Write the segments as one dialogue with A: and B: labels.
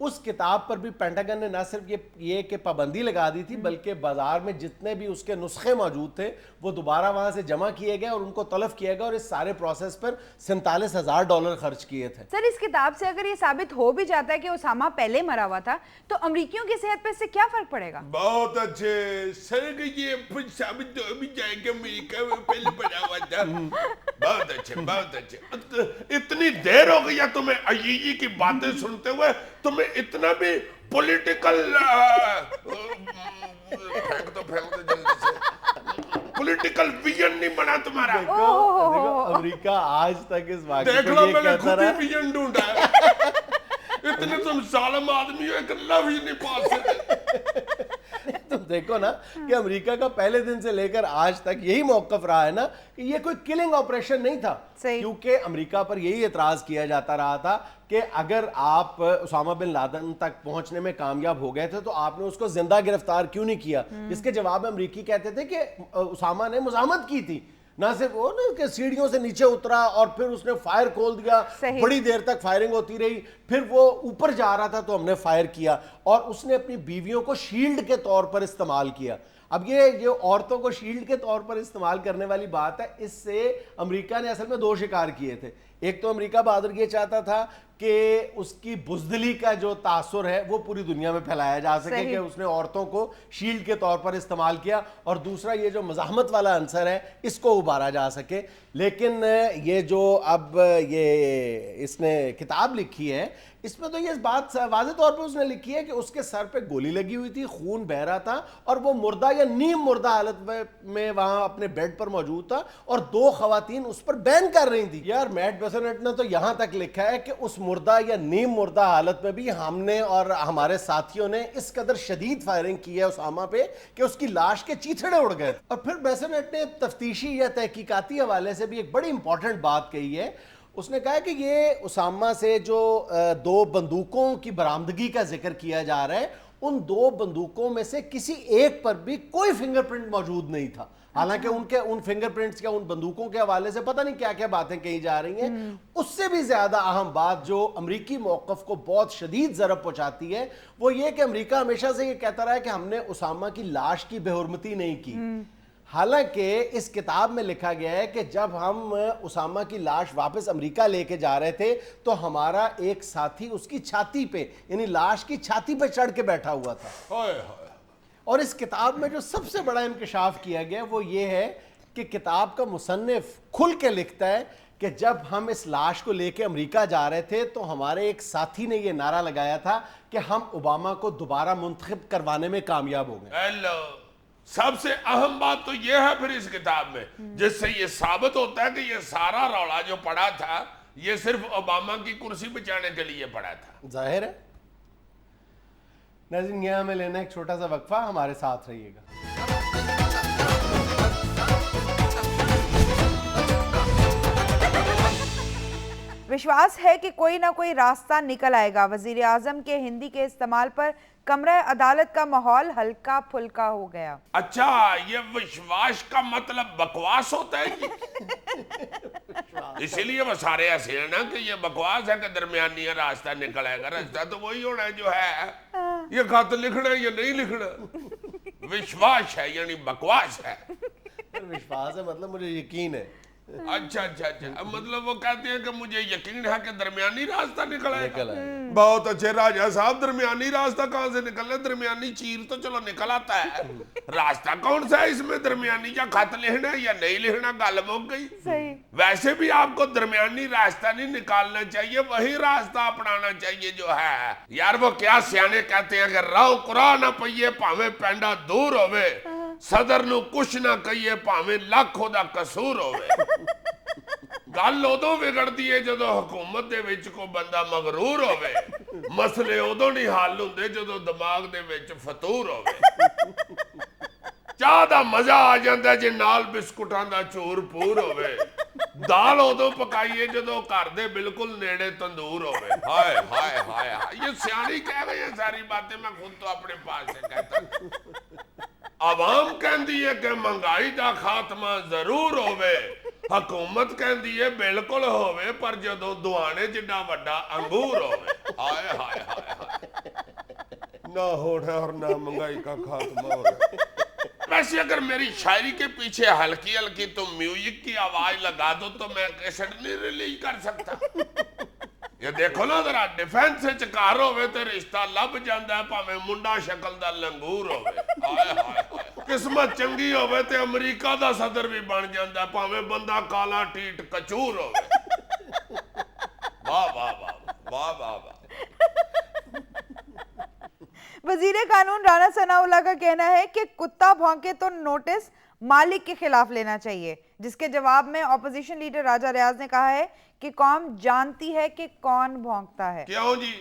A: اس کتاب پر بھی پینٹاگن نے نہ صرف یہ کہ پابندی لگا دی تھی بلکہ بازار میں جتنے بھی اس کے نسخے موجود تھے وہ دوبارہ وہاں سے جمع کیے گئے اور ان کو تلف کیا گیا اور اس سارے پروسیس پر $47,000 خرچ کیے تھے.
B: سر اس کتاب سے اگر یہ ثابت ہو بھی جاتا ہے کہ اسامہ پہلے مرا ہوا تھا تو امریکیوں کی صحت پہ اس سے کیا فرق پڑے گا؟
C: بہت اچھے سر کہ یہ ثابت ہو بھی جائے کہ امریکہ میں پہلے پڑا ہوا تھا. بہت اچھے بہت اچھے. اتنی دیر ہو گئی تمہیں عییجی کی باتیں سنتے ہوئے, تمہیں اتنا بھی پولیٹیکل پھینک دو جلدی سے, پولیٹیکل ویژن نہیں بنا تمہارا.
A: دیکھو امریکہ آج تک اس واقعے
C: دیکھ
A: کو
C: لو
A: یہ
C: میں نے
A: کہتا
C: خود ہی
A: رہا,
C: ویژن ڈھونڈا ہے. اتنے تم ظالم آدمی ہو, ایک لفظ نہیں پاس سکتے.
A: تم دیکھو نا کہ امریکہ کا پہلے دن سے لے کر آج تک یہی موقف رہا ہے نا کہ یہ کوئی کلنگ آپریشن نہیں تھا, کیونکہ امریکہ پر یہی اعتراض کیا جاتا رہا تھا کہ اگر آپ اسامہ بن لادن تک پہنچنے میں کامیاب ہو گئے تھے تو آپ نے اس کو زندہ گرفتار کیوں نہیں کیا. جس کے جواب میں امریکی کہتے تھے کہ اسامہ نے مزاحمت کی تھی, نہ صرف وہ نا کہ سیڑھیوں سے نیچے اترا اور پھر اس نے فائر کھول دیا, بڑی دیر تک فائرنگ ہوتی رہی, پھر وہ اوپر جا رہا تھا تو ہم نے فائر کیا, اور اس نے اپنی بیویوں کو شیلڈ کے طور پر استعمال کیا. اب یہ عورتوں کو شیلڈ کے طور پر استعمال کرنے والی بات ہے, اس سے امریکہ نے اصل میں دو شکار کیے تھے. ایک تو امریکہ بہادر یہ چاہتا تھا کہ اس کی بزدلی کا جو تاثر ہے وہ پوری دنیا میں پھیلایا جا سکے کہ اس نے عورتوں کو شیلڈ کے طور پر استعمال کیا, اور دوسرا یہ جو مزاحمت والا عنصر ہے اس کو ابھارا جا سکے. لیکن یہ جو اب یہ اس نے کتاب لکھی ہے اس میں تو یہ بات واضح طور پہ اس نے لکھی ہے کہ اس کے سر پہ گولی لگی ہوئی تھی, خون بہ رہا تھا, اور وہ مردہ یا نیم مردہ حالت میں وہاں اپنے بیڈ پر موجود تھا, اور دو خواتین اس پر بین کر رہی تھی. یار میٹ بیسنٹ نے تو یہاں تک لکھا ہے کہ اس مردہ یا نیم مردہ حالت میں بھی ہم نے اور ہمارے ساتھیوں نے اس قدر شدید فائرنگ کی ہے اسامہ پہ کہ اس کی لاش کے چیتھڑے اڑ گئے. اور پھر بیسنٹ نے تفتیشی یا تحقیقاتی حوالے سے بھی ایک بڑی امپورٹنٹ بات کہی ہے. اس نے کہا کہ یہ اسامہ سے جو دو بندوقوں کی برآمدگی کا ذکر کیا جا رہا ہے, ان دو بندوقوں میں سے کسی ایک پر بھی کوئی فنگر پرنٹ موجود نہیں تھا. حالانکہ ان فنگر پرنٹس یا ان بندوقوں کے حوالے سے پتہ نہیں کیا کیا باتیں کہی جا رہی ہیں. اس سے بھی زیادہ اہم بات جو امریکی موقف کو بہت شدید ضرب پہنچاتی ہے وہ یہ کہ امریکہ ہمیشہ سے یہ کہتا رہا ہے کہ ہم نے اسامہ کی لاش کی بے حرمتی نہیں کی. حالانکہ اس کتاب میں لکھا گیا ہے کہ جب ہم اسامہ کی لاش واپس امریکہ لے کے جا رہے تھے تو ہمارا ایک ساتھی اس کی چھاتی پہ یعنی لاش کی چھاتی پہ چڑھ کے بیٹھا ہوا تھا. اور اس کتاب میں جو سب سے بڑا انکشاف کیا گیا وہ یہ ہے کہ کتاب کا مصنف کھل کے لکھتا ہے کہ جب ہم اس لاش کو لے کے امریکہ جا رہے تھے تو ہمارے ایک ساتھی نے یہ نعرہ لگایا تھا کہ ہم اوباما کو دوبارہ منتخب کروانے میں کامیاب ہو گئے.
C: سب سے اہم بات تو یہ ہے پھر اس کتاب میں, جس سے یہ ثابت ہوتا ہے کہ یہ سارا رولا جو پڑا تھا یہ صرف اوباما کی کرسی بچانے کے لیے پڑا تھا.
A: ظاہر ہے. ناظرین یہاں ہمیں لینا ایک چھوٹا سا وقفہ, ہمارے ساتھ رہیے گا.
B: وشواس ہے کہ کوئی نہ کوئی راستہ نکل آئے گا. وزیر اعظم کے ہندی کے استعمال پر کمرہ عدالت کا ماحول ہلکا پھلکا ہو گیا.
C: اچھا, یہ وشواس کا مطلب بکواس ہوتا ہے اسی لیے وہ سارے ایسے ہیں نا کہ یہ بکواس ہے کہ درمیانی راستہ نکل آئے گا. راستہ تو وہی ہونا ہے جو ہے, یہ خط لکھنا ہے یا نہیں لکھنا. وشواس ہے یعنی بکواس ہے.
A: وشواس ہے مطلب مجھے یقین ہے.
C: اچھا اچھا اچھا, مطلب وہ کہتے ہیں کہ مجھے یقین ہے کہ درمیانی راستہ نکل آئے گا. بہت اچھے راجہ صاحب, درمیانی راستہ کہاں سے نکل ہے؟ درمیانی چیر تو چلو نکل آتا ہے, راستہ کون سا ہے اس میں درمیانی؟ یا خط لکھنا ہے یا نہیں لکھنا, غالب ہو گئی. ویسے بھی آپ کو درمیانی راستہ نہیں نکالنا چاہیے, وہی راستہ اپنانا چاہیے جو ہے. یار وہ کیا سیانے کہتے ہیں کہ راؤ قرآن نہ پئیے پاویں پینڈا دور ہوئے, صدر نو کچھ نہ کہیے پاویں لاکھ دا قصور ہوئے. گل ادو بگڑتی ہے جدو حکومت دے وچ کو بندہ مغرور ہوئے, مسئلے ادو نہیں حل ہوندے جدو دماغ دے وچ فطور ہوئے. چاہ دا مزہ آ جاندہ ہے جے نال بسکٹاں دا چور پور ہوئے, دال ادو پکائیے جدو گھر دے بالکل نیڑے تندور ہوئے. ہائے ہائے ہائے, یہ سیانی کہہ رہے ہیں ساری باتیں, میں خود تو اپنے پاس سے کہتا ہوں. عوام کہندی ہے کہ مہنگائی دا خاتمہ ضرور ہوئے, حکومت کہندی ہے بالکل ہوئے, پر جدو دوانے جڈا وڈا انگور ہوئے. ہائے ہائے ہائے ہائے. نہ ہونا اور نہ مہنگائی کا خاتمہ ہونا. ویسے اگر میری شاعری کے پیچھے ہلکی ہلکی تم میوزک کی آواز لگا دو تو میں کیسٹ نہیں ریلیز کر سکتا. یہ دیکھو نا ذرا ڈیفینس سے چکار ہوئے تے رشتہ لب جاندہ ہے پاویں منڈا شکل دا لنگور ہوئے. آئے ہائے ہائے قسمت چنگی ہوئے تے امریکہ دا صدر بھی بن جاندہ ہے پاویں بندہ کالا ٹیٹ کچور ہوئے. واہ واہ واہ واہ واہ واہ.
B: وزیر قانون رانا ثناء اللہ کا کہنا ہے کہ کتا بھونکے تو نوٹس مالک کے خلاف لینا چاہیے، جس کے جواب میں اپوزیشن لیڈر راجہ ریاض نے کہا ہے کہ قوم جانتی ہے کہ کون بھونکتا ہے.
C: کیوں جی؟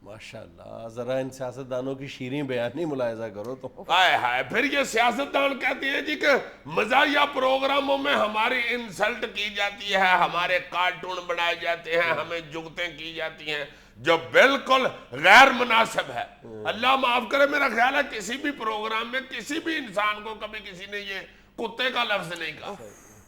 A: ماشاءاللہ ذرا ان سیاستدانوں کی شیریں بیانی ملاحظہ کرو تو.
C: آئے ہائے پھر یہ سیاستدان کہتے ہیں جی کہ مزاحیہ پروگراموں میں ہماری انسلٹ کی جاتی ہے، ہمارے کارٹون بنائے جاتے ہیں، ہمیں جگتیں کی جاتی ہیں، جو بالکل غیر مناسب ہے. اللہ معاف کرے، میرا خیال ہے کسی بھی پروگرام میں کسی بھی انسان کو کبھی کسی نے یہ کتے کا لفظ نہیں کہا.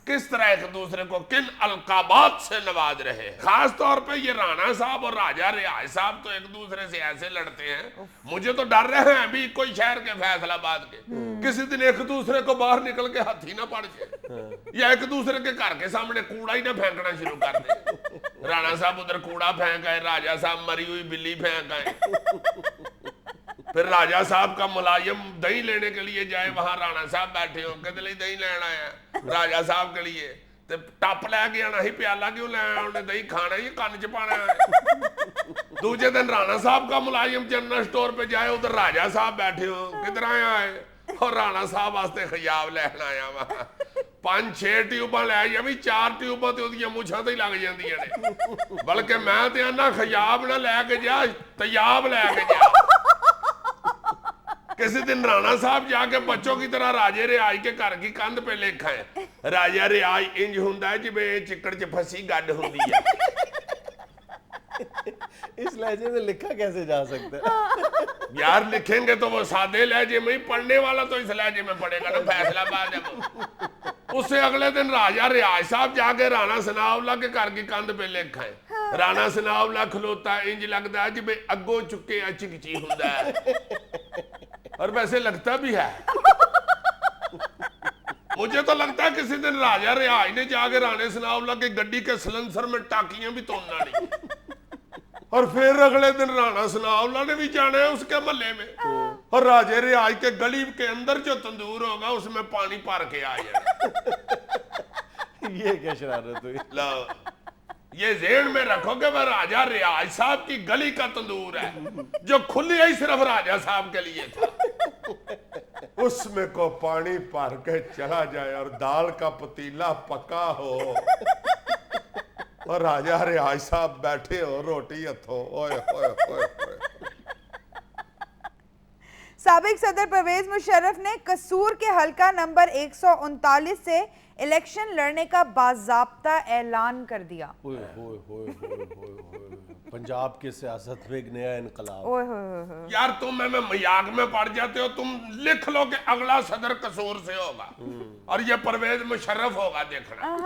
C: کس طرح ایک دوسرے کو کن القابات سے نواز رہے ہیں. خاص طور پہ یہ رانا صاحب اور راجہ ریاض صاحب تو ایک دوسرے سے ایسے لڑتے ہیں، مجھے تو ڈر رہے ہیں ابھی کوئی شہر کے فیصل آباد کے کسی دن ایک دوسرے کو باہر نکل کے ہاتھی نہ پڑ جائے یا ایک دوسرے کے گھر کے سامنے کوڑا ہی نہ پھینکنا شروع کر دیں. رانا صاحب ادھر کوڑا پھینک آئے، راجہ صاحب مری ہوئی بلی پھینک آئے. پھر راجہ صاحب کا ملازم دہی لینے کے لیے جائے، وہاں رانا صاحب بیٹھے ہوں کہ دلی دہی لینا ہے راجہ صاحب کے لیے، تو ٹپ لے گیا نہیں پیالہ کیوں لے آیا انہیں دہی کھانا ہی کان چپانا ہے. دوسرے دن رانا صاحب کا ملازم جنرل سٹور پہ جائے، ادھر راجہ صاحب بیٹھے ہوں کدھر آیا ہے، اور رانا صاحب واسطے خیاب لینا آیا وہاں 5-6 ٹیوباں لے آئی، ابھی 4 ٹیوباں تے اودیاں مچھاں تے ہی لگ جاندیاں نے، بلکہ میں تے آنا خیاب نہ لے کے جا تیاب لے کے جا. کسی دن رانا صاحب جا کے بچوں کی طرح راجہ ریاض کے گھر کی کندھ پہ لکھا ہے راجہ ریاض انج ہوندا ہے جی بے چکڑ چ پھسی گڈ ہوندی ہے.
A: اس لہجے میں لکھا کیسے جا سکتا ہے
C: یار؟ لکھیں گے تو وہ سادے لہجے میں ہی، پڑھنے والا تو اس لہجے میں پڑھے گا نا فیصلہ آباد ہے. اس سے اگلے دن راجہ ریاض صاحب جا کے رانا ثناء اللہ کے گھر کی کندھ پہ لکھا ہے رانا ثناء اللہ کھلوتا ہے انج لگتا ہے جی بے اگوں چکے چکچی ہوندا ہے، اور ویسے لگتا بھی ہے. مجھے تو لگتا ہے کسی دن راجہ ریاض نے جا کے رانا ثناء اللہ کی گڈی کے سلنسر میں ٹاکیاں بھی توڑنا نہیں، اور پھر اگلے دن رانا ثناء اللہ نے بھی جانا ہے اس کے محلے میں، اور راجہ ریاض کے گلی کے اندر جو تندور ہوگا اس میں پانی پار کے آ جائے.
A: یہ کیا شرارت ہوئی؟
C: یہ ذہن میں رکھو کہ وہ راجہ ریاض صاحب کی گلی کا تندور ہے جو کھلی ہی صرف راجہ صاحب کے لیے تھا. اس میں کو پانی پار کے چلا جائے اور دال کا پتیلا پکا ہو اور راجہ ریاض صاحب بیٹھے ہو روٹی ہتھوں. اوئے اوئے اوئے اوئے.
B: سابق صدر پرویز مشرف نے قصور کے حلقہ نمبر 139 سے الیکشن لڑنے کا باضابطہ اعلان کر دیا.
A: پنجاب کی سیاست میں ایک نیا انقلاب.
C: یار تم میں مذاق میں پڑ جاتے ہو، تم لکھ لو کہ اگلا صدر قصور سے ہوگا اور یہ پرویز مشرف ہوگا. دیکھنا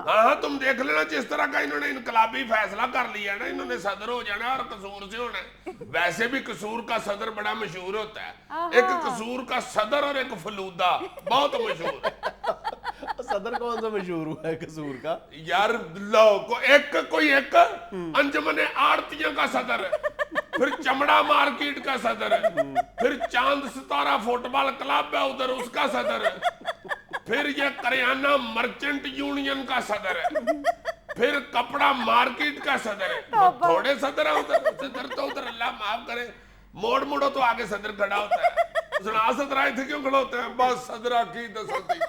C: ہاں تم دیکھ لینا جس طرح کا انہوں نے انقلابی فیصلہ کر لیا نا، انہوں نے صدر ہو جانا اور قصور سے ہونا ہے. ویسے بھی قصور کا صدر بڑا مشہور ہوتا ہے، ایک قصور کا صدر اور ایک فلودہ بہت مشہور ہے.
A: صدر کون سا مشہور ہوا ہے قصور کا؟
C: یار لو کوئی ایک انجمن آڑتیاں کا صدر ہے، پھر چمڑا مارکیٹ کا صدر ہے، پھر چاند ستارہ فٹ بال کلب ہے ادھر اس کا صدر ہے، پھر یہ کریانہ مرچنٹ یونین کا صدر ہے، پھر کپڑا مارکیٹ کا صدر ہے. تھوڑے صدر ہیں ادھر، صدر تو ادھر اللہ معاف کرے موڑ موڑو تو آگے صدر کھڑا ہوتا ہے. سنا صدر آئے تھے کیوں کھڑا ہوتے ہیں؟ بس صدرہ کی دستی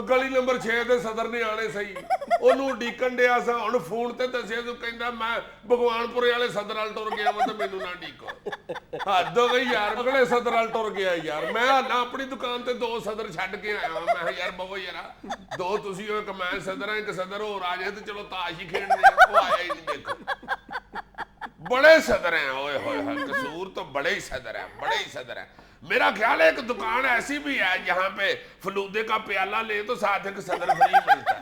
C: گلی نمبر 6 دے صدر نہیں آنے صحیح، انہوں ڈیکن دیا سا انہوں فون تے دسیا تو کہندا میں بھگوان پورے والے صدر ال ٹر گیا میں تے مینوں نہ ڈیکو. حد ہو گئی یار، اگلے صدر ال ٹر گیا یار. میں نہ اپنی دکان تے 2 صدر چھڈ کے آیا میں یار بہو یار 2 تسی ہو کہ میں صدر ہاں کہ صدر ہو آ جائے تے چلو تاش ہی کھیڈنے. وہ آیا ہی نہیں. دیکھو بڑے صدر ہیں، اوئے ہوئے قصور تو بڑے ہی صدر ہیں، بڑے ہی صدر ہیں. میرا خیال ہے ایک دکان ایسی بھی ہے جہاں پہ فلودے کا پیالہ لے تو ساتھ ایک صدر فری ملتا ہے.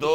C: 2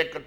C: 1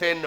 C: 3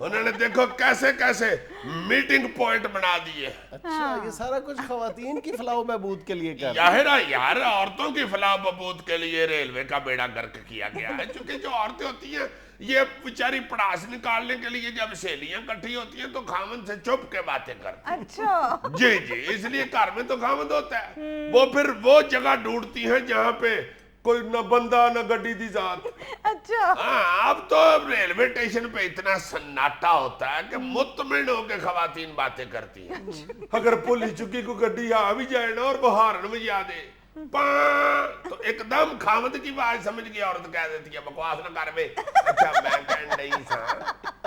C: انہوں نے دیکھو کیسے کیسے میٹنگ پوائنٹ بنا دیے.
A: اچھا یہ سارا کچھ خواتین کی فلاح و بہبود کے لیے کر
C: ظاہر ہے یار عورتوں کی فلاح و بہبود کے لیے ریلوے کا بیڑا گرک کیا گیا ہے. چونکہ جو عورتیں ہوتی ہیں یہ بیچاری پڑاس نکالنے کے لیے جب سہیلیاں کٹھی ہوتی ہیں تو خامن سے چپ کے باتیں کرتی ہیں.
B: اچھا
C: جی جی اس لیے گھر میں تو خامد ہوتا ہے. وہ پھر وہ جگہ ڈھونڈتی ہیں جہاں پہ کوئی نہ بندہ نہ گڈی دی ذات.
B: اچھا
C: ہاں اب تو ریلوے اسٹیشن پہ اتنا سناٹا ہوتا ہے کہ مطمئن ہو کے خواتین باتیں کرتی ہیں. اگر پولی چکی کو گڈی آ بھی جائے نا اور وہ ہارن بجا دے تو ایک دم خامد کی بات سمجھ گیا عورت کہہ دیتی ہے بکواس نہ کر بے. اچھا میں کہہ نہیں سا.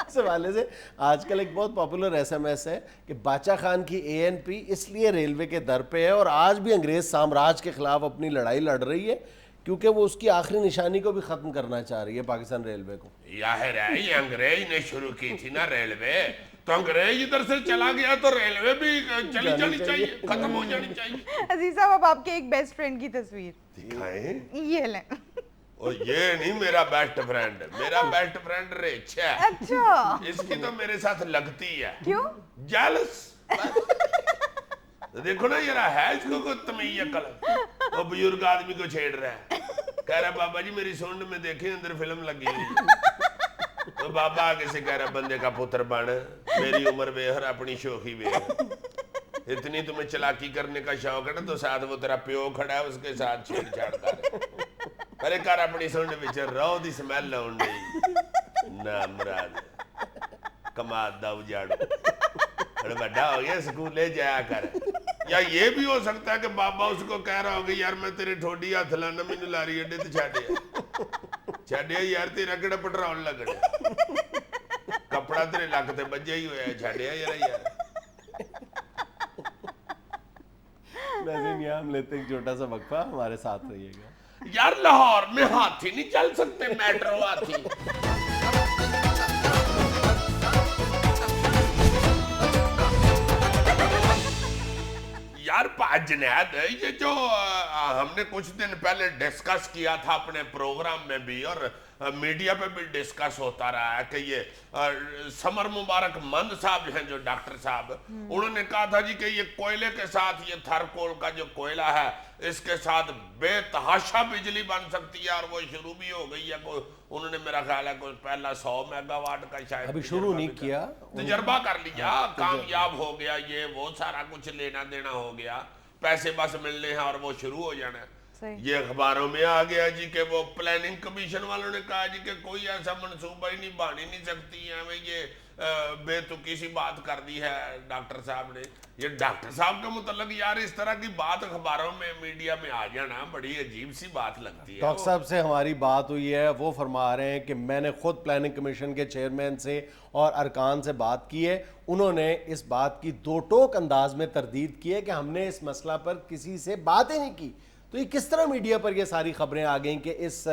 A: اس حوالے سے آج کل ایک بہت پاپولر ایس ایم ایس ہے کہ باچا خان کی اے این پی اس لیے ریلوے کے در پہ ہے اور آج بھی انگریز سامراج کے خلاف اپنی لڑائی لڑ رہی ہے کیونکہ وہ اس کی آخری نشانی کو بھی ختم کرنا چاہ رہی ہے پاکستان ریلوے کو.
C: ظاہر ہے یہ انگریز نے شروع کی تھی نا ریلوے تو انگریز ادھر سے چلا گیا تو ریلوے بھی چلی جانی چاہیے ختم ہو جانی چاہیے.
B: عزیز صاحب اب آپ کے ایک بیسٹ فرینڈ کی تصویر
C: دکھائیں.
B: یہ لیں.
C: اور یہ نہیں میرا بیسٹ فرینڈ, میرا بیسٹ فرینڈ ریچ ہے.
B: اچھا
C: اس کی تو میرے ساتھ لگتی ہے.
B: کیوں؟
C: جیلس. دیکھو نا یہ ہے اس کو کوئی تمیز عقل. وہ بزرگ آدمی کو چھیڑ رہا ہے کہہ رہا بابا جی میری سونڈ میں دیکھیں اندر فلم لگی ہوئی. تو بابا آگے سے کہہ رہا بندے کا پتر بن میری عمر ویہر اپنی شوخی ویہر. اتنی تمہیں چلاکی کرنے کا شوق ہے نا تو ساتھ وہ تیرا پیو کھڑا ہے اس کے ساتھ چھیڑ چھاڑ کر ارے کر اپنی سونڈ میں رو دی سمیل لاؤن نہیں نا مراد کماد دا اجاڑو بڑا بڑا ہو گیا سکول لے جایا کر. یا یہ بھی ہو سکتا ہے کہ بابا اس کو کہہ رہا ہوگا یار میں تیرے ٹھوڈی ہاتھ لانا مینو لاری اڈے تے چھڈیا یار تیرا کیڑا پٹرول لگنا کپڑا تیرے لک تے بجیا ہی ہویا ہے چھڈیا یار.
A: ناظرین یہاں ہم لیتے ہیں ایک چھوٹا سا وقفہ, ہمارے ساتھ رہیے گا.
C: یار لاہور میں ہاتھی نہیں چل سکتے میٹرو ہاتھی. یار جنید یہ جو ہم نے کچھ دن پہلے ڈسکس کیا تھا اپنے پروگرام میں بھی اور میڈیا پہ بھی ڈسکس ہوتا رہا ہے کہ یہ سمر مبارک مند صاحب ہیں جو ڈاکٹر صاحب انہوں نے کہا تھا جی کہ یہ کوئلے کے ساتھ یہ تھرکول کا جو کوئلہ ہے اس کے ساتھ بے تحاشا بجلی بن سکتی ہے اور وہ شروع بھی ہو گئی ہے. انہوں نے میرا خیال ہے کوئی پہلا 100 میگا واٹ کا شاید
A: ابھی شروع نہیں کیا,
C: تجربہ کر لیا, کامیاب ہو گیا, یہ وہ سارا کچھ لینا دینا ہو گیا, پیسے بس ملنے ہیں اور وہ شروع ہو جانا ہے. یہ اخباروں میں آ گیا جی کہ وہ پلاننگ کمیشن والوں نے کہا جی کہ کوئی ایسا منصوبہ ہی نہیں بن ہی نہیں سکتی ہے. یہ بے تکی سی بات کر دی ہے ڈاکٹر صاحب نے. یہ ڈاکٹر صاحب کے متعلق یار اس طرح کی بات اخباروں میں میڈیا میں آ جانا بڑی عجیب سی بات لگتی ہے.
A: ڈاکٹر صاحب سے ہماری بات ہوئی ہے, وہ فرما رہے ہیں کہ میں نے خود پلاننگ کمیشن کے چیئرمین سے اور ارکان سے بات کی ہے. انہوں نے اس بات کی دو ٹوک انداز میں تردید کی ہے کہ ہم نے اس مسئلہ پر کسی سے بات ہی نہیں کی. تو یہ کس طرح میڈیا پر یہ ساری خبریں آ گئیں کہ اس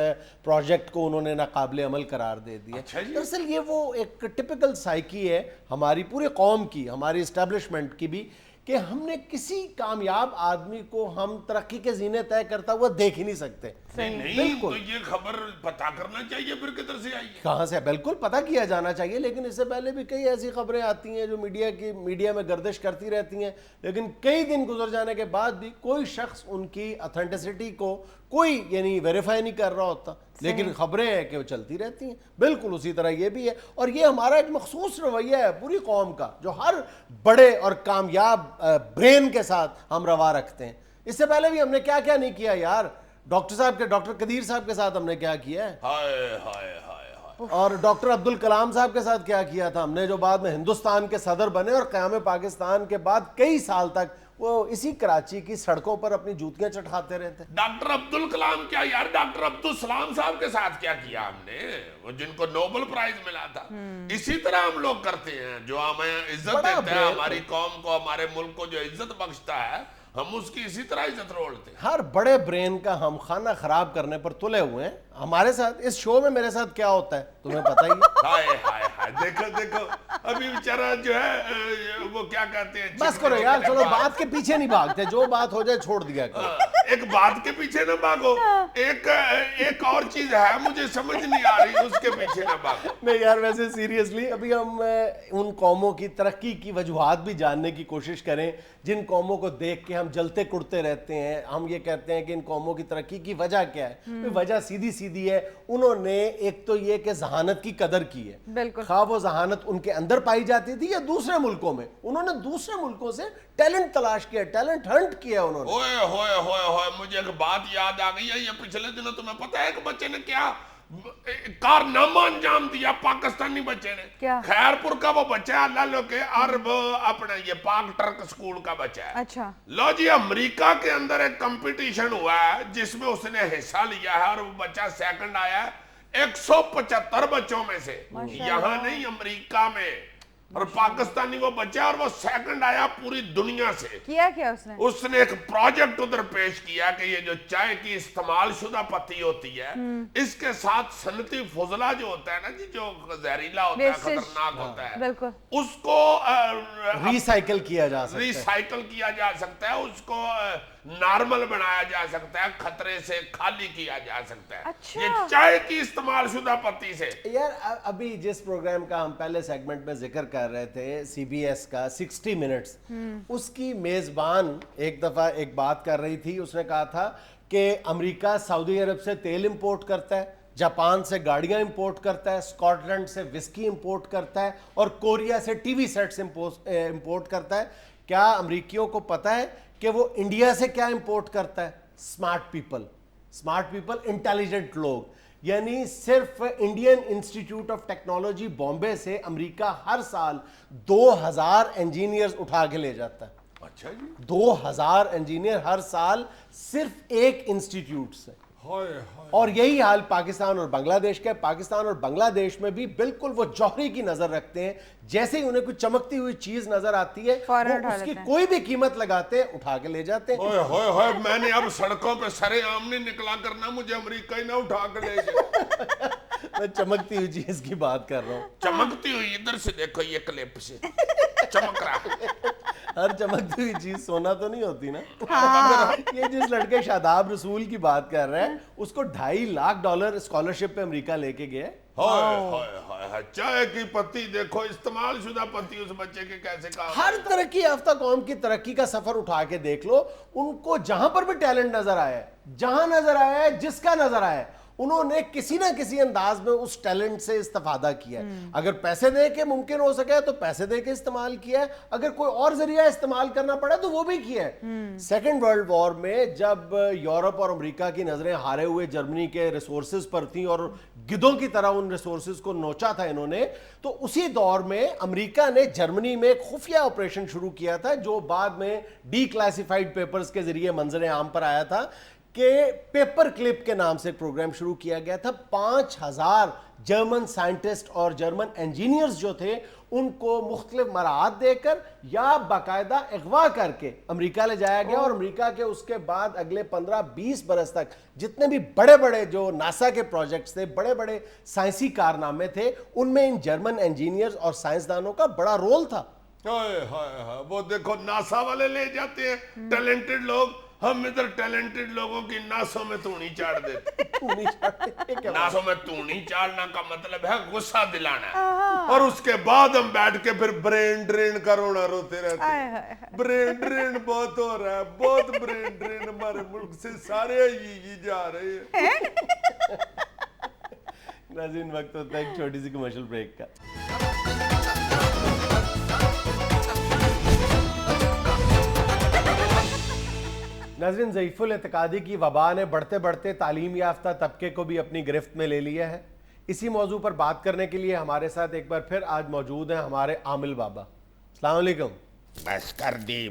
A: پروجیکٹ کو انہوں نے ناقابل عمل قرار دے دیا؟ دراصل یہ وہ ایک ٹپیکل سائیکی ہے ہماری پوری قوم کی, ہماری اسٹیبلشمنٹ کی بھی, کہ ہم نے کسی کامیاب آدمی کو ہم ترقی کے زینے طے کرتا ہوا دیکھ ہی نہیں سکتے.
C: نہیں تو یہ خبر پتہ کرنا چاہیے پھر کدھر سے آئی ہے,
A: کہاں سے, بالکل پتہ کیا جانا چاہیے. لیکن اس سے پہلے بھی کئی ایسی خبریں آتی ہیں جو میڈیا میں گردش کرتی رہتی ہیں, لیکن کئی دن گزر جانے کے بعد بھی کوئی شخص ان کی اتھینٹسٹی کو کوئی یعنی ویریفائی نہیں کر رہا ہوتا, لیکن خبریں ہیں کہ وہ چلتی رہتی ہیں. بالکل اسی طرح یہ بھی ہے, اور یہ ہمارا ایک مخصوص رویہ ہے پوری قوم کا جو ہر بڑے اور کامیاب برین کے ساتھ ہم روا رکھتے ہیں. اس سے پہلے بھی ہم نے کیا کیا نہیں کیا یار. ڈاکٹر قدیر صاحب کے ساتھ ہم نے کیا کیا ہے, اور ڈاکٹر عبدالکلام صاحب کے ساتھ کیا کیا تھا ہم نے, جو بعد میں ہندوستان کے صدر بنے اور قیام پاکستان کے بعد کئی سال تک وہ اسی کراچی کی سڑکوں پر اپنی جوتیاں چٹکاتے رہتے.
C: ڈاکٹر عبدالکلام کیا یار, ڈاکٹر عبدالسلام صاحب کے ساتھ کیا کیا ہم نے, وہ جن کو نوبل پرائز ملا تھا. اسی طرح ہم لوگ کرتے ہیں, جو ہمیں عزت دیتے ہیں, ہماری قوم کو ہمارے ملک کو جو عزت بخشتا ہے ہم اس کی اسی طرح عزت رولتے ہیں.
A: ہر بڑے برین کا ہم خانہ خراب کرنے پر تلے ہوئے ہیں. ہمارے ساتھ اس شو میں میرے ساتھ کیا ہوتا ہے تمہیں پتہ ہی ہے.
C: ہائے ہائے ہائے, دیکھو ابھی بیچارہ جو ہے وہ کیا کہتے ہیں,
A: بس کرو یار, چلو بات کے پیچھے نہیں بھاگتے, جو بات ہو جائے چھوڑ دیا کرو.
C: ایک بات کے پیچھے نہ بھاگو, ایک اور چیز ہے مجھے سمجھ نہیں آ رہی, اس کے پیچھے نہ بھاگو.
A: نہیں یار, ویسے سیریسلی ابھی ہم ان قوموں کی ترقی کی وجوہات بھی جاننے کی کوشش کریں جن قوموں کو دیکھ کے ہم جلتے کڑتے رہتے ہیں. ہم یہ کہتے ہیں کہ ان قوموں کی ترقی کی وجہ کیا ہے. وجہ سیدھی سیدھی ہے, انہوں نے ایک تو یہ کہ ذہانت کی قدر کی ہے.
B: بالکل,
A: خواہ وہ ذہانت ان کے اندر پائی جاتی تھی یا دوسرے ملکوں میں, انہوں نے دوسرے ملکوں سے ٹیلنٹ تلاش کیا, ٹیلنٹ ہنٹ کیا انہوں نے.
C: ہوئے ہوئے ہوئے ہوئے, مجھے ایک بات یاد آ گئی ہے. یہ پچھلے دنوں تمہیں پتہ ہے کہ بچے نے کیا کارنامہ انجام دیا, پاکستانی بچے نے.
B: کیا؟
C: خیرپور کا وہ بچہ ہے, اللہ لو کے عرب اپنا یہ پاک ٹرک سکول کا بچہ ہے.
B: اچھا,
C: لو جی, امریکہ کے اندر ایک کمپٹیشن ہوا ہے جس میں اس نے حصہ لیا ہے اور وہ بچہ سیکنڈ آیا ہے 175 بچوں میں سے. یہاں نہیں, امریکہ میں. اور پاکستانی وہ بچہ, اور وہ سیکنڈ آیا پوری دنیا سے.
B: کیا
C: اس نے ایک پروجیکٹ ادھر پیش کیا کہ یہ جو چائے کی استعمال شدہ پتی ہوتی ہے, اس کے ساتھ صنعتی فضلہ جو ہوتا ہے نا جی, جو زہریلا ہوتا ہے, خطرناک ہوتا ہے,
B: بالکل,
C: اس کو
A: ریسائیکل کیا جا
C: سکتا ہے, اس کو نارمل بنایا جا سکتا ہے, خطرے سے خالی کیا جا سکتا ہے. یہ چائے کی استعمال شدہ پتی سے.
A: یار ابھی جس پروگرام کا ہم پہلے سیگمنٹ میں ذکر کر رہے تھے, سی بی ایس کا 60 منٹس, اس کی میزبان ایک دفعہ ایک بات کر رہی تھی. اس نے کہا تھا کہ امریکہ سعودی عرب سے تیل امپورٹ کرتا ہے, جاپان سے گاڑیاں امپورٹ کرتا ہے, اسکاٹ لینڈ سے وسکی امپورٹ کرتا ہے, اور کوریا سے ٹی وی سیٹس امپورٹ کرتا ہے. کیا امریکیوں کو پتہ ہے کہ وہ انڈیا سے کیا امپورٹ کرتا ہے؟ اسمارٹ پیپل, انٹیلیجنٹ لوگ. یعنی صرف Indian institute of technology Bombay سے امریکہ ہر سال 2000 انجینئرز اٹھا کے لے جاتا ہے.
C: اچھا جی,
A: 2000 انجینئر ہر سال صرف ایک انسٹیٹیوٹ سے. اور یہی حال پاکستان اور بنگلہ دیش کا ہے. پاکستان اور بنگلہ دیش میں بھی بالکل وہ جوہری کی نظر رکھتے ہیں. جیسے ہی انہیں کوئی چمکتی ہوئی چیز نظر آتی ہے, وہ اس کی کوئی بھی قیمت لگاتے ہیں, اٹھا کے لے جاتے ہیں.
C: میں نے اب سڑکوں پہ سرے عام نہیں نکلا کرنا, مجھے امریکہ ہی نہ اٹھا کے لے جائے.
A: میں چمکتی ہوئی چیز کی بات کر رہا ہوں.
C: چمکتی ہوئی, ادھر سے دیکھو یہ کلپ سے چمک رہا ہے.
A: ہر چمکتی ہوئی چیز سونا تو نہیں ہوتی نا. یہ جس لڑکے شاداب رسول کی بات کر رہے ہیں, اس کو $2.5 لاکھ اسکالرشپ پہ امریکہ لے کے گئے.
C: چائے کی پتی دیکھو, استعمال شدہ پتی اس بچے کے کیسے کام.
A: ہر ترقی یافتہ قوم کی ترقی کا سفر اٹھا کے دیکھ لو, ان کو جہاں پر بھی ٹیلنٹ نظر آیا ہے, جہاں نظر آیا ہے, جس کا نظر آیا ہے, انہوں نے کسی نہ کسی انداز میں اس ٹیلنٹ سے استفادہ کیا ہے. اگر پیسے دے کے ممکن ہو سکے تو پیسے دے کے استعمال کیا ہے, اگر کوئی اور ذریعہ استعمال کرنا پڑا تو وہ بھی کیا ہے. سیکنڈ ورلڈ وار میں جب یورپ اور امریکہ کی نظریں ہارے ہوئے جرمنی کے ریسورسز پر تھیں اور گدوں کی طرح ان ریسورسز کو نوچا تھا انہوں نے, تو اسی دور میں امریکہ نے جرمنی میں ایک خفیہ آپریشن شروع کیا تھا جو بعد میں ڈی کلاسیفائڈ پیپرز کے ذریعے منظر عام پر آیا تھا, کہ پیپر کلپ کے نام سے ایک پروگرام شروع کیا گیا تھا. 5000 جرمن سائنٹسٹ اور جرمن انجینئرز جو تھے ان کو مختلف مراحت دے کر یا باقاعدہ اغوا کر کے امریکہ لے جایا گیا. اور امریکہ کے اس کے بعد اگلے 15-20 برس تک جتنے بھی بڑے بڑے جو ناسا کے پروجیکٹس تھے, بڑے بڑے سائنسی کارنامے تھے, ان میں ان جرمن انجینئرز اور سائنسدانوں کا بڑا رول تھا.
C: وہ دیکھو ناسا والے لے جاتے ہیں ٹیلنٹڈ لوگ, ہم ادھر ٹیلنٹڈ لوگوں کی ناسوں میں تونی چاڑ دیتے. ناسوں میں تونی چاڑنا کا مطلب ہے غصہ دلانا, اور اس کے بعد ہم بیٹھ کے پھر برین ڈرین کا رونا روتے رہتے ہیں. برین ڈرین بہت ہو رہا ہے, بہت برین ڈرین ہمارے ملک سے سارے ہی جا رہے ہیں.
A: ناظرین, وقت ہوتا ہے ایک چھوٹی سی کمرشل بریک کا. ناظرین, ضعیف الاعتقادی کی وبا نے بڑھتے بڑھتے تعلیم یافتہ طبقے کو بھی اپنی گرفت میں لے لیا ہے. اسی موضوع پر بات کرنے کے لیے ہمارے ساتھ ایک بار پھر آج موجود ہیں ہمارے عامل بابا. السلام علیکم.
C: بس کر دی,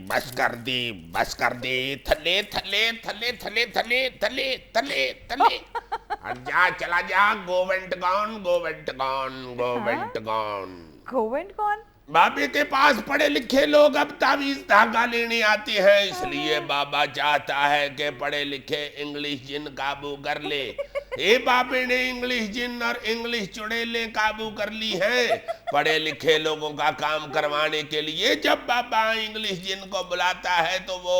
C: تھلے جا, چلا جا. گوونٹ گون. بابے کے پاس پڑھے لکھے لوگ اب تعویذ دھاگا لینے آتے ہیں, اس لیے بابا چاہتا ہے کہ پڑھے لکھے انگلش جن قابو کر لے. اے بابے نے انگلش جن اور انگلش چڑیلیں قابو کر لی ہیں پڑھے لکھے لوگوں کا کام کروانے کے لیے. جب بابا انگلش جن کو بلاتا ہے تو وہ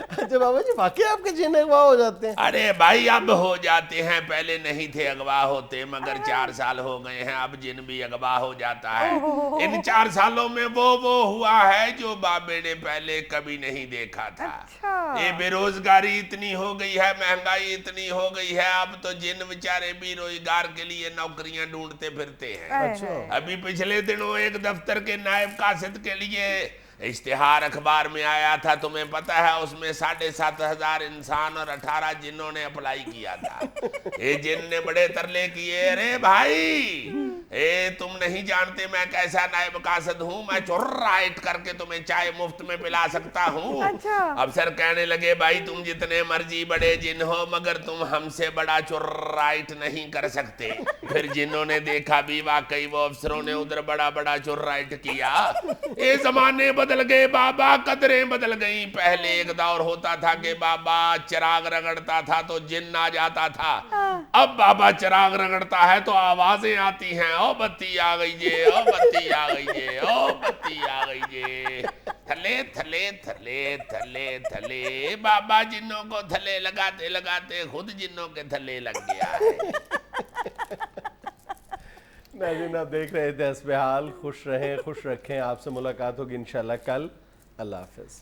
A: اچھا بابا جی واقعی آپ کے جن اغوا ہو جاتے ہیں؟
C: ارے بھائی اب ہو جاتے ہیں، پہلے نہیں تھے اغوا ہوتے، مگر 4 سال ہو گئے ہیں اب جن بھی اغوا ہو جاتا ہے۔ ان 4 سالوں میں وہ ہوا ہے جو بابے نے پہلے کبھی نہیں دیکھا تھا۔ یہ بے روزگاری اتنی ہو گئی ہے، مہنگائی اتنی ہو گئی ہے، اب تو جن بیچارے بھی روزگار کے لیے نوکریاں ڈھونڈتے پھرتے ہیں۔ ابھی پچھلے دنوں ایک دفتر کے نائب قاصد کے لیے اشتہار اخبار میں آیا تھا، تمہیں پتہ ہے اس میں 7,500 انسان اور 18 جنوں نے اپلائی کیا تھا۔ یہ جن نے بڑے ترلے کیے، ارے بھائی تم نہیں جانتے میں کیسا نائب قاصد ہوں، میں چر رائٹ کر کے تمہیں چائے مفت میں پلا سکتا ہوں۔ افسر کہنے لگے بھائی تم جتنے مرضی بڑے جن ہو مگر تم ہم سے بڑا چر رائٹ نہیں کر سکتے۔ پھر جنوں نے دیکھا بھی واقعی وہ افسروں نے ادھر بڑا بڑا چر رائٹ کیا۔ یہ زمانے بدل گئے بابا، قدریں بدل گئیں۔ پہلے ایک دور ہوتا تھا کہ بابا چراغ رگڑتا تھا تو جن آ جاتا تھا، اب بابا چراغ رگڑتا ہے تو آوازیں آتی ہیں، او بتی آ گئی جے، او بتی آ گئی جے، او بتی آ گئی جے۔ تھلے تھلے تھلے تھلے تھلے، بابا جنوں کو تھلے لگاتے لگاتے خود جنوں کے تھلے لگ گیا ہے۔
A: ناظرین آپ دیکھ رہے تھے حسب حال، خوش رہیں خوش رکھیں، آپ سے ملاقات ہوگی انشاءاللہ کل، اللہ حافظ۔